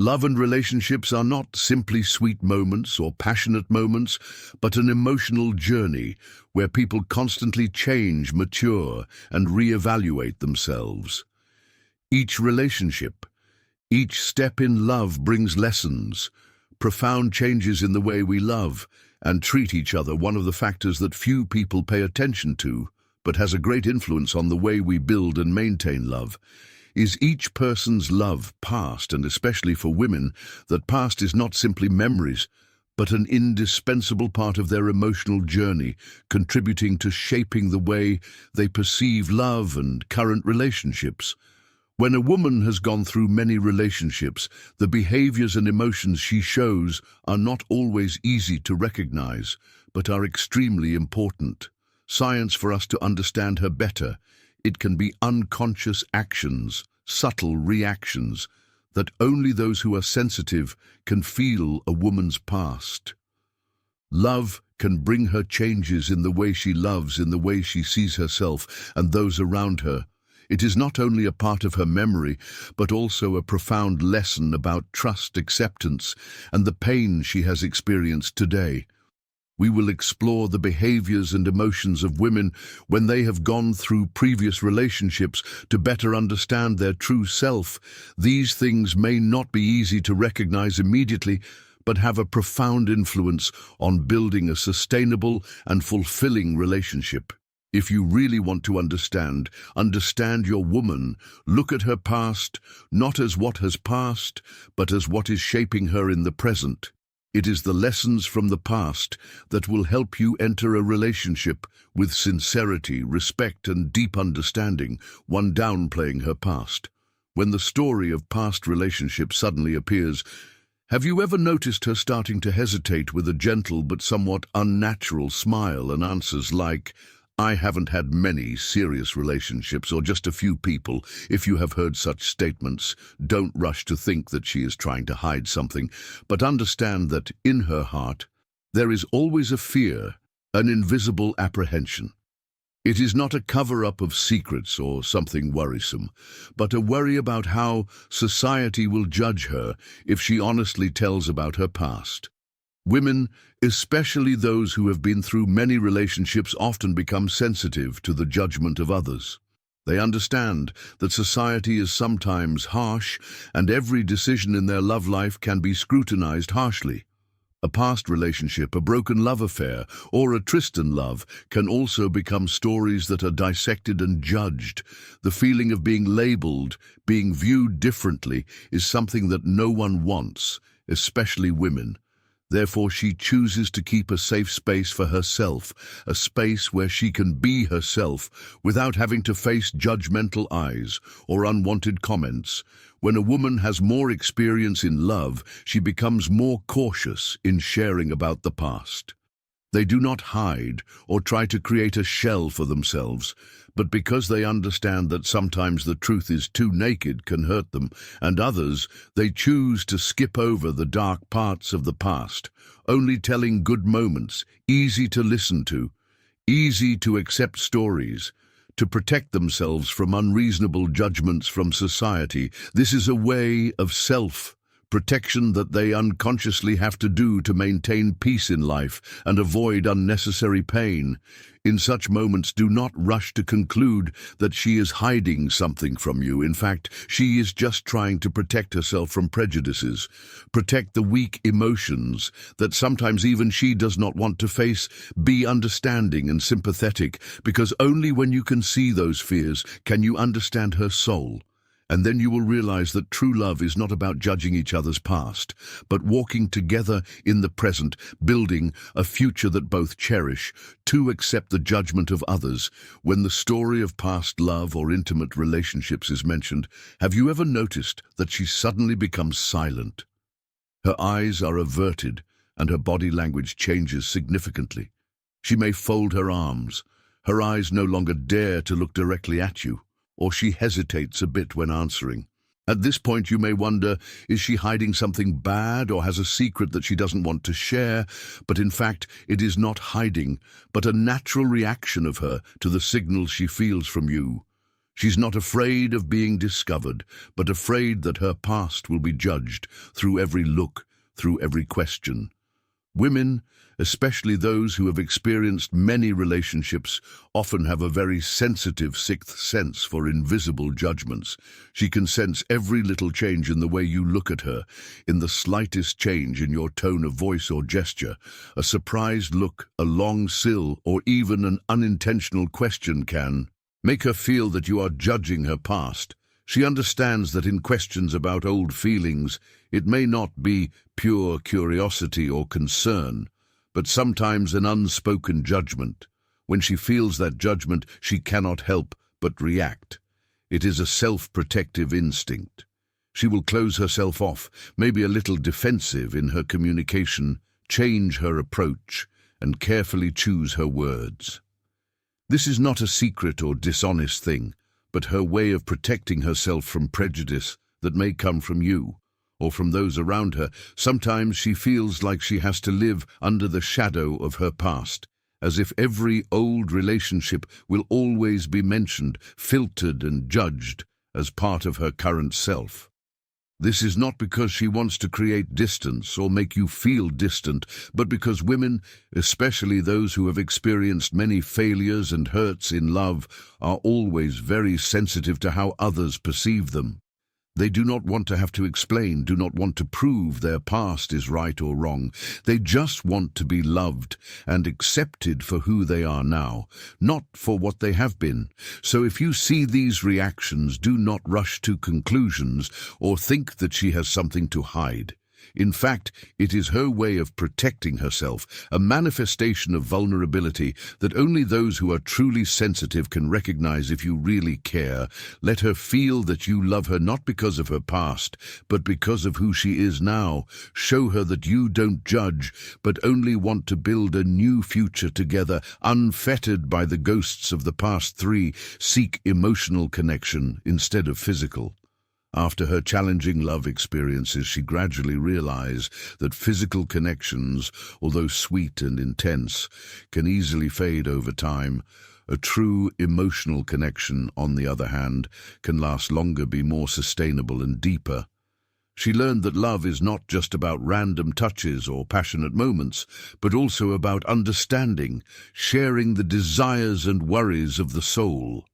Love and relationships are not simply sweet moments or passionate moments, but an emotional journey where people constantly change, mature, and reevaluate themselves. Each relationship, each step in love brings lessons, profound changes in the way we love and treat each other. One of the factors that few people pay attention to, but has a great influence on the way we build and maintain love, is each person's love past, and especially for women, that past is not simply memories, but an indispensable part of their emotional journey, contributing to shaping the way they perceive love and current relationships. When a woman has gone through many relationships, the behaviors and emotions she shows are not always easy to recognize, but are extremely important. Science for us to understand her better. It can be unconscious actions, subtle reactions, that only those who are sensitive can feel a woman's past. Love can bring her changes in the way she loves, in the way she sees herself and those around her. It is not only a part of her memory, but also a profound lesson about trust, acceptance, and the pain she has experienced today. We will explore the behaviors and emotions of women when they have gone through previous relationships to better understand their true self. These things may not be easy to recognize immediately, but have a profound influence on building a sustainable and fulfilling relationship. If you really want to understand your woman, look at her past, not as what has passed, but as what is shaping her in the present. It is the lessons from the past that will help you enter a relationship with sincerity, respect, and deep understanding, one downplaying her past. When the story of past relationships suddenly appears, have you ever noticed her starting to hesitate with a gentle but somewhat unnatural smile and answers like, "I haven't had many serious relationships," or "just a few people"? If you have heard such statements, don't rush to think that she is trying to hide something, but understand that in her heart there is always a fear, an invisible apprehension. It is not a cover-up of secrets or something worrisome, but a worry about how society will judge her if she honestly tells about her past. Women, especially those who have been through many relationships, often become sensitive to the judgment of others. They understand that society is sometimes harsh, and every decision in their love life can be scrutinized harshly. A past relationship, a broken love affair, or a tryst love can also become stories that are dissected and judged. The feeling of being labeled, being viewed differently, is something that no one wants, especially women. Therefore, she chooses to keep a safe space for herself, a space where she can be herself without having to face judgmental eyes or unwanted comments. When a woman has more experience in love, she becomes more cautious in sharing about the past. They do not hide or try to create a shell for themselves, but because they understand that sometimes the truth is too naked can hurt them, and others, they choose to skip over the dark parts of the past, only telling good moments, easy to listen to, easy to accept stories, to protect themselves from unreasonable judgments from society. This is a way of self-protection that they unconsciously have to do to maintain peace in life and avoid unnecessary pain. In such moments, do not rush to conclude that she is hiding something from you. In fact, she is just trying to protect herself from prejudices, protect the weak emotions that sometimes even she does not want to face. Be understanding and sympathetic, because only when you can see those fears can you understand her soul. And then you will realize that true love is not about judging each other's past, but walking together in the present, building a future that both cherish. To accept the judgment of others. When the story of past love or intimate relationships is mentioned, have you ever noticed that she suddenly becomes silent? Her eyes are averted, and her body language changes significantly. She may fold her arms. Her eyes no longer dare to look directly at you, or she hesitates a bit when answering. At this point, you may wonder, is she hiding something bad or has a secret that she doesn't want to share? But in fact, it is not hiding, but a natural reaction of her to the signals she feels from you. She's not afraid of being discovered, but afraid that her past will be judged through every look, through every question. Women, especially those who have experienced many relationships, often have a very sensitive sixth sense for invisible judgments. She can sense every little change in the way you look at her, in the slightest change in your tone of voice or gesture. A surprised look, a long sill, or even an unintentional question can make her feel that you are judging her past. She understands that in questions about old feelings, it may not be pure curiosity or concern, but sometimes an unspoken judgment. When she feels that judgment, she cannot help but react. It is a self-protective instinct. She will close herself off, maybe a little defensive in her communication, change her approach, and carefully choose her words. This is not a secret or dishonest thing, but her way of protecting herself from prejudice that may come from you or from those around her. Sometimes she feels like she has to live under the shadow of her past, as if every old relationship will always be mentioned, filtered and judged as part of her current self. This is not because she wants to create distance or make you feel distant, but because women, especially those who have experienced many failures and hurts in love, are always very sensitive to how others perceive them. They do not want to have to explain, do not want to prove their past is right or wrong. They just want to be loved and accepted for who they are now, not for what they have been. So if you see these reactions, do not rush to conclusions or think that she has something to hide. In fact, it is her way of protecting herself, a manifestation of vulnerability that only those who are truly sensitive can recognize. If you really care, let her feel that you love her not because of her past, but because of who she is now. Show her that you don't judge, but only want to build a new future together, unfettered by the ghosts of the past. 3. Seek emotional connection instead of physical. After her challenging love experiences, she gradually realized that physical connections, although sweet and intense, can easily fade over time. A true emotional connection, on the other hand, can last longer, be more sustainable and deeper. She learned that love is not just about random touches or passionate moments, but also about understanding, sharing the desires and worries of the soul.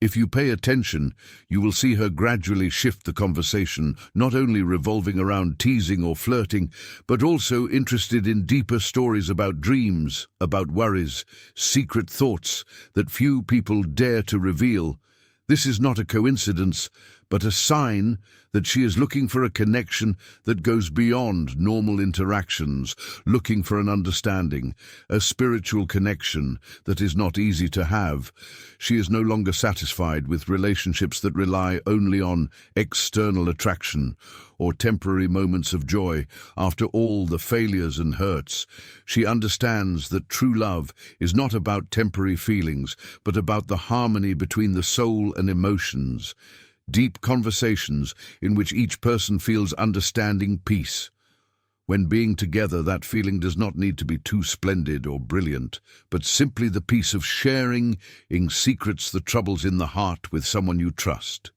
If you pay attention, you will see her gradually shift the conversation, not only revolving around teasing or flirting, but also interested in deeper stories about dreams, about worries, secret thoughts that few people dare to reveal. This is not a coincidence, but a sign that she is looking for a connection that goes beyond normal interactions, looking for an understanding, a spiritual connection that is not easy to have. She is no longer satisfied with relationships that rely only on external attraction or temporary moments of joy. After all the failures and hurts, she understands that true love is not about temporary feelings, but about the harmony between the soul and emotions. Deep conversations in which each person feels understanding, peace. When being together, that feeling does not need to be too splendid or brilliant, but simply the peace of sharing in secrets the troubles in the heart with someone you trust.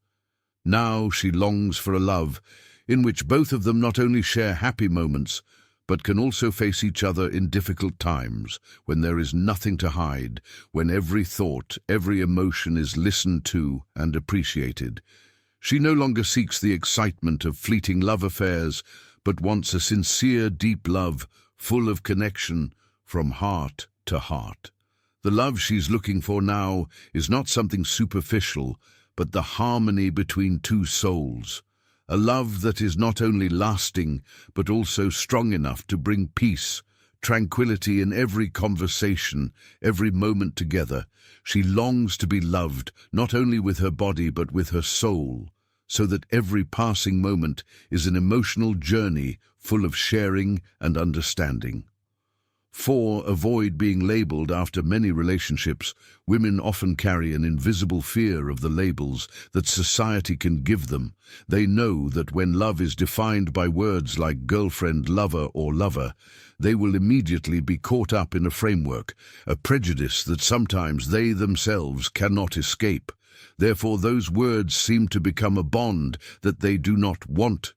Now she longs for a love in which both of them not only share happy moments, but can also face each other in difficult times, when there is nothing to hide, when every thought, every emotion is listened to and appreciated. She no longer seeks the excitement of fleeting love affairs, but wants a sincere, deep love, full of connection from heart to heart. The love she's looking for now is not something superficial, but the harmony between two souls. A love that is not only lasting, but also strong enough to bring peace, tranquility in every conversation, every moment together. She longs to be loved, not only with her body, but with her soul, so that every passing moment is an emotional journey full of sharing and understanding. 4. Avoid being labeled. After many relationships, women often carry an invisible fear of the labels that society can give them. They know that when love is defined by words like girlfriend, lover, or lover, they will immediately be caught up in a framework, a prejudice that sometimes they themselves cannot escape. Therefore, those words seem to become a bond that they do not want.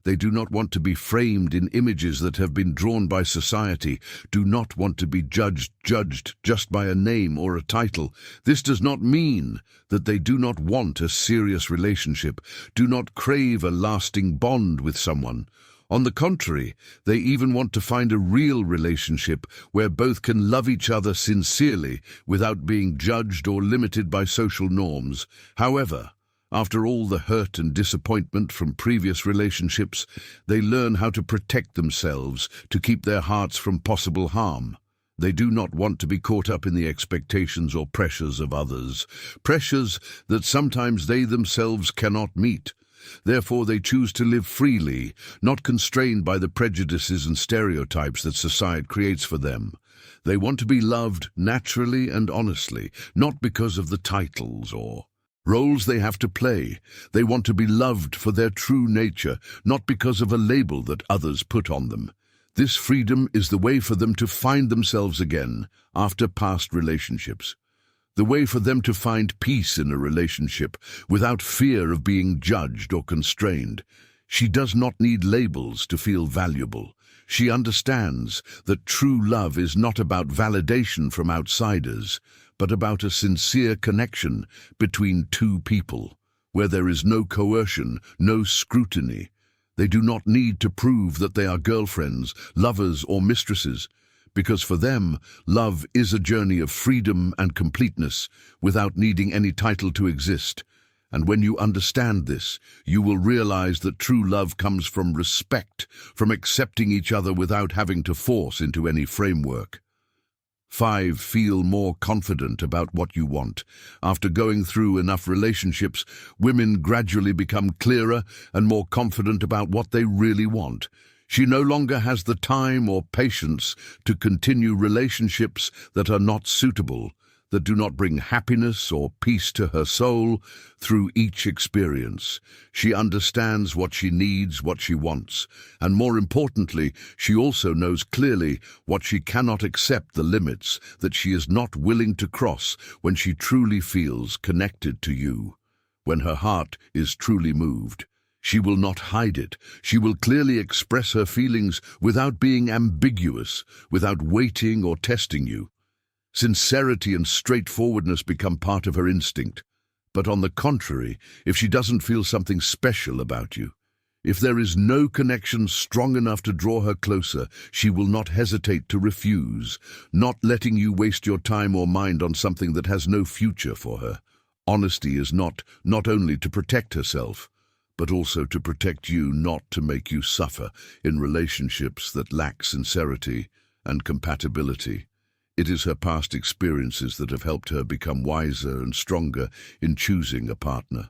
They do not want to be framed in images that have been drawn by society, do not want to be judged just by a name or a title. This does not mean that they do not want a serious relationship, do not crave a lasting bond with someone. On the contrary, they even want to find a real relationship where both can love each other sincerely without being judged or limited by social norms. However, after all the hurt and disappointment from previous relationships, they learn how to protect themselves to keep their hearts from possible harm. They do not want to be caught up in the expectations or pressures of others, pressures that sometimes they themselves cannot meet. Therefore, they choose to live freely, not constrained by the prejudices and stereotypes that society creates for them. They want to be loved naturally and honestly, not because of the titles or roles they have to play. They want to be loved for their true nature, not because of a label that others put on them. This freedom is the way for them to find themselves again after past relationships. The way for them to find peace in a relationship without fear of being judged or constrained. She does not need labels to feel valuable. She understands that true love is not about validation from outsiders, but about a sincere connection between two people, where there is no coercion, no scrutiny. They do not need to prove that they are girlfriends, lovers, or mistresses, because for them, love is a journey of freedom and completeness without needing any title to exist. And when you understand this, you will realize that true love comes from respect, from accepting each other without having to force into any framework. 5. Feel more confident about what you want. After going through enough relationships, women gradually become clearer and more confident about what they really want. She no longer has the time or patience to continue relationships that are not suitable, that do not bring happiness or peace to her soul. Through each experience, she understands what she needs, what she wants, and more importantly, she also knows clearly what she cannot accept, the limits that she is not willing to cross when she truly feels connected to you. When her heart is truly moved, she will not hide it. She will clearly express her feelings without being ambiguous, without waiting or testing you. Sincerity and straightforwardness become part of her instinct. But on the contrary, if she doesn't feel something special about you, if there is no connection strong enough to draw her closer, she will not hesitate to refuse, not letting you waste your time or mind on something that has no future for her. Honesty is not only to protect herself, but also to protect you, not to make you suffer in relationships that lack sincerity and compatibility. It is her past experiences that have helped her become wiser and stronger in choosing a partner.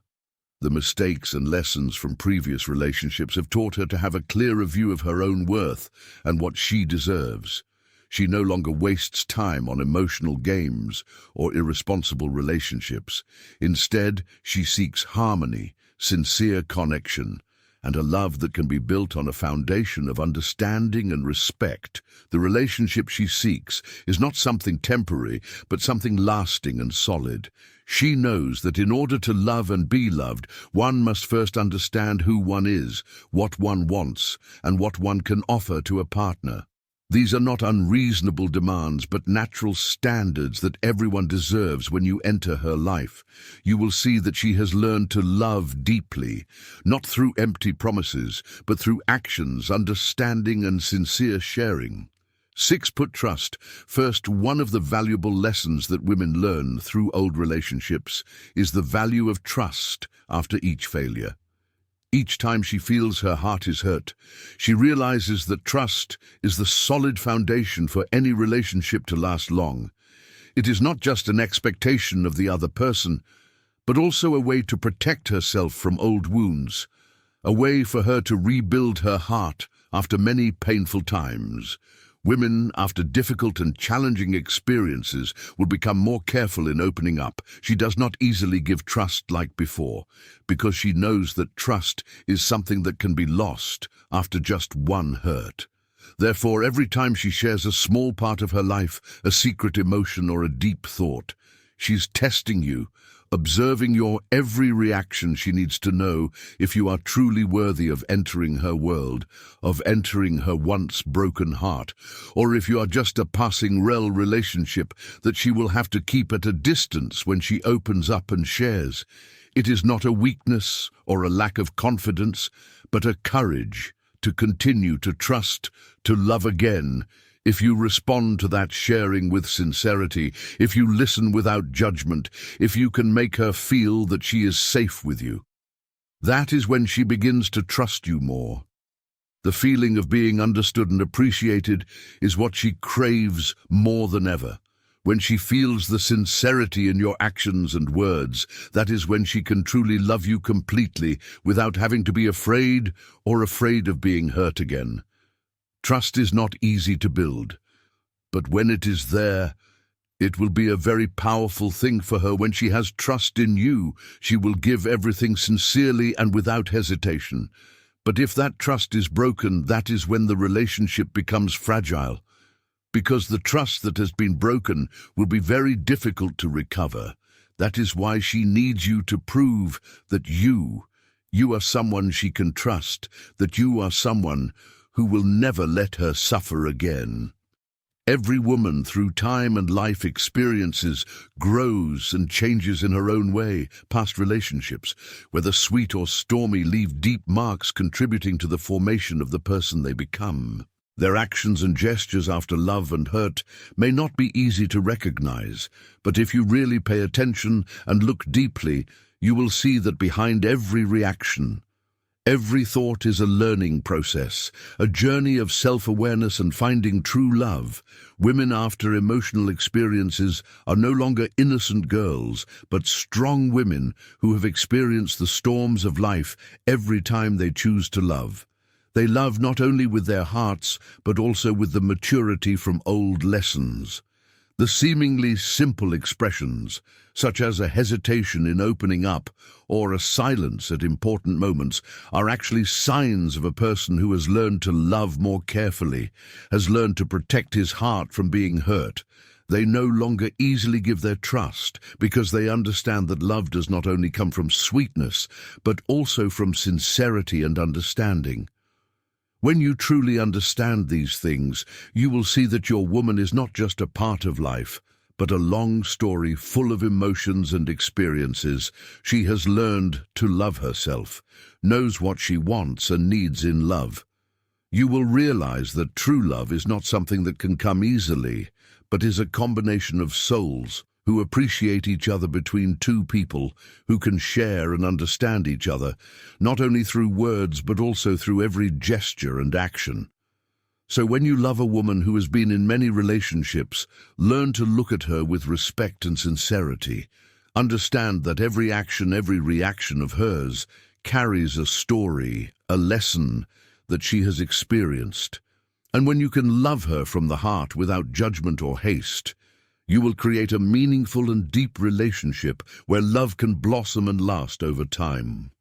The mistakes and lessons from previous relationships have taught her to have a clearer view of her own worth and what she deserves. She no longer wastes time on emotional games or irresponsible relationships. Instead, she seeks harmony, sincere connection, and a love that can be built on a foundation of understanding and respect. The relationship she seeks is not something temporary, but something lasting and solid. She knows that in order to love and be loved, one must first understand who one is, what one wants, and what one can offer to a partner. These are not unreasonable demands, but natural standards that everyone deserves when you enter her life. You will see that she has learned to love deeply, not through empty promises, but through actions, understanding, and sincere sharing. 6. Put trust. First, one of the valuable lessons that women learn through old relationships is the value of trust after each failure. Each time she feels her heart is hurt, she realizes that trust is the solid foundation for any relationship to last long. It is not just an expectation of the other person, but also a way to protect herself from old wounds, a way for her to rebuild her heart after many painful times. Women, after difficult and challenging experiences, will become more careful in opening up. She does not easily give trust like before, because she knows that trust is something that can be lost after just one hurt. Therefore, every time she shares a small part of her life, a secret emotion or a deep thought, she's testing you, observing your every reaction. She needs to know if you are truly worthy of entering her world, of entering her once broken heart, or if you are just a passing relationship that she will have to keep at a distance when she opens up and shares. It is not a weakness or a lack of confidence, but a courage to continue to trust, to love again. If you respond to that sharing with sincerity, if you listen without judgment, if you can make her feel that she is safe with you, that is when she begins to trust you more. The feeling of being understood and appreciated is what she craves more than ever. When she feels the sincerity in your actions and words, that is when she can truly love you completely without having to be afraid of being hurt again. Trust is not easy to build, but when it is there, it will be a very powerful thing for her. When she has trust in you, she will give everything sincerely and without hesitation. But if that trust is broken, that is when the relationship becomes fragile, because the trust that has been broken will be very difficult to recover. That is why she needs you to prove that you are someone she can trust, that you are someone who will never let her suffer again. Every woman through time and life experiences, grows and changes in her own way. Past relationships, whether sweet or stormy, leave deep marks, contributing to the formation of the person they become. Their actions and gestures after love and hurt may not be easy to recognize, but if you really pay attention and look deeply, you will see that behind every reaction, every thought is a learning process, a journey of self-awareness and finding true love. Women after emotional experiences are no longer innocent girls, but strong women who have experienced the storms of life every time they choose to love. They love not only with their hearts, but also with the maturity from old lessons. The seemingly simple expressions, such as a hesitation in opening up or a silence at important moments, are actually signs of a person who has learned to love more carefully, has learned to protect his heart from being hurt. They no longer easily give their trust because they understand that love does not only come from sweetness, but also from sincerity and understanding. When you truly understand these things, you will see that your woman is not just a part of life, but a long story full of emotions and experiences. She has learned to love herself, knows what she wants and needs in love. You will realize that true love is not something that can come easily, but is a combination of souls who appreciate each other, between two people who can share and understand each other, not only through words but also through every gesture and action. So when you love a woman who has been in many relationships, learn to look at her with respect and sincerity. Understand that every action, every reaction of hers carries a story, a lesson that she has experienced. And when you can love her from the heart without judgment or haste, you will create a meaningful and deep relationship where love can blossom and last over time.